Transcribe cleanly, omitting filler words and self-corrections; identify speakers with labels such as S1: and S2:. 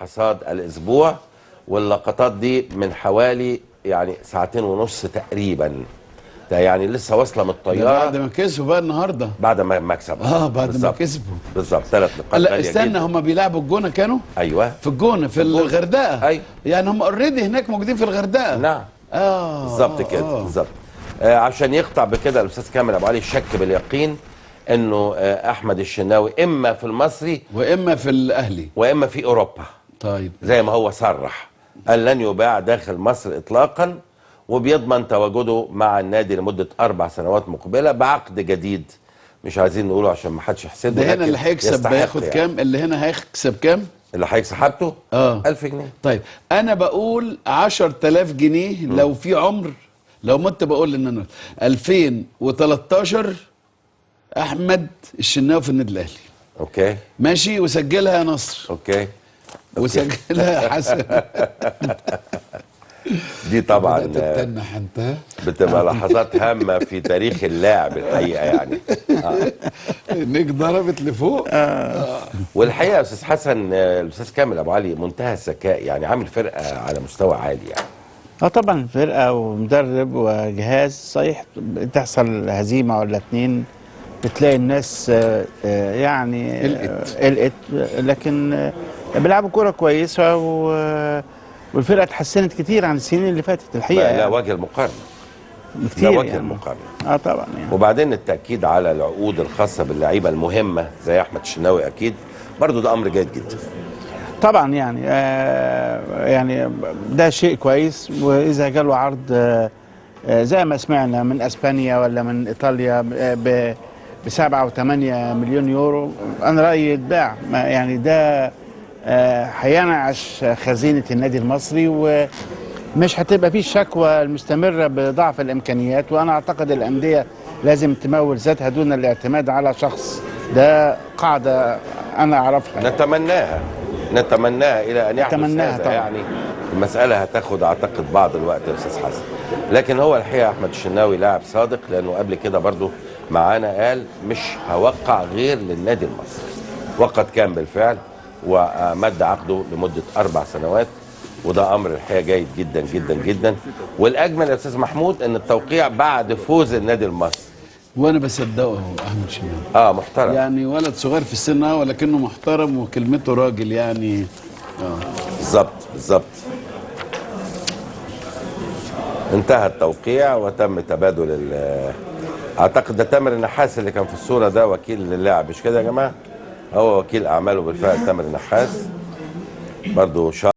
S1: حصاد الاسبوع، واللقطات دي من حوالي يعني ساعتين ونص تقريبا. ده يعني لسه واصله من الطياره
S2: بعد ما كسبوا بقى النهارده.
S1: بعد ما مكسب
S2: بعد ما كسبوا
S1: بالظبط 3 نقاط
S2: لا
S1: غاليه
S2: استنى،
S1: جدا.
S2: هم بيلعبوا الجونه كانوا؟
S1: ايوه
S2: في الجونه في الغردقه.
S1: ايوه
S2: يعني هم اوريدي هناك موجودين في الغردقه.
S1: نعم بالظبط كده بالظبط. عشان يقطع بكده الاستاذ كامل ابو علي الشك باليقين انه احمد الشناوي اما في المصري
S2: واما في الاهلي
S1: واما في اوروبا.
S2: طيب
S1: زي ما هو صرح، قال لن يباع داخل مصر اطلاقا، وبيضمن تواجده مع النادي لمده 4 سنوات مقبله بعقد جديد. مش عايزين نقوله عشان ما حدش يحسده.
S2: ده هنا اللي هيكسب بياخد
S1: يعني
S2: كام؟ اللي هنا هيكسب كام؟
S1: اللي هيكسب حاجته 1000 جنيه.
S2: طيب انا بقول 10000 جنيه لو في عمر، لو مت بقول ان انا 2013 احمد الشناوي في النادي الاهلي.
S1: اوكي
S2: ماشي، وسجلها يا نصر.
S1: اوكي
S2: وسجلها يا حسن.
S1: دي طبعا
S2: تتنح انت
S1: بتبقى لحظات هامه في تاريخ اللاعب الحقيقه يعني.
S2: انك ضربت لفوق.
S1: والحقيقه يا استاذ حسن الاستاذ كامل ابو علي منتهى الذكاء، يعني عامل فرقه على مستوى عالي يعني.
S3: طبعا فرقه ومدرب وجهاز. صحيح تحصل هزيمه ولا اتنين بتلاقي الناس يعني قلقت، لكن بيلعبوا كوره كويسه والفرقه اتحسنت كتير عن السنين اللي فاتت الحقيقه.
S1: لا
S3: يعني
S1: وجه المقارنه،
S3: كتير
S1: لا وجه
S3: يعني.
S1: المقارنه.
S3: طبعا يعني.
S1: وبعدين التاكيد على العقود الخاصه باللعيبه المهمه زي احمد الشناوي اكيد برضو ده امر جيد جدا.
S3: طبعا يعني يعني ده شيء كويس، واذا جاله عرض زي ما سمعنا من اسبانيا ولا من ايطاليا ب 7 و8 مليون يورو، انا رايي يتباع. يعني ده هينعش خزينه النادي المصري، ومش هتبقى فيه الشكوى المستمره بضعف الامكانيات. وانا اعتقد الانديه لازم تمول ذاتها دون الاعتماد على شخص. ده قاعده انا اعرفها.
S1: نتمناها الى ان يحدث هذا
S3: طبعا.
S1: يعني المساله هتاخد اعتقد بعض الوقت يا استاذ حسن، لكن هو الحقيقه احمد الشناوي لاعب صادق، لانه قبل كده برضو معانا قال مش هوقع غير للنادي المصري، وقد كان بالفعل ومد عقده لمده 4 سنوات، وده امر الحقيقه جيد جدا جدا جدا. والاجمل يا استاذ محمود ان التوقيع بعد فوز النادي المصري.
S2: وانا بصدقه احمد شناوي.
S1: محترم
S2: يعني ولد صغير في السن ولكنه محترم وكلمته راجل يعني.
S1: بالظبط. انتهى التوقيع وتم تبادل اعتقد ده تامر النحاس اللي كان في الصوره، ده وكيل للاعب مش كده يا جماعه؟ هو وكيل اعماله بالفعل تامر النحاس برضه.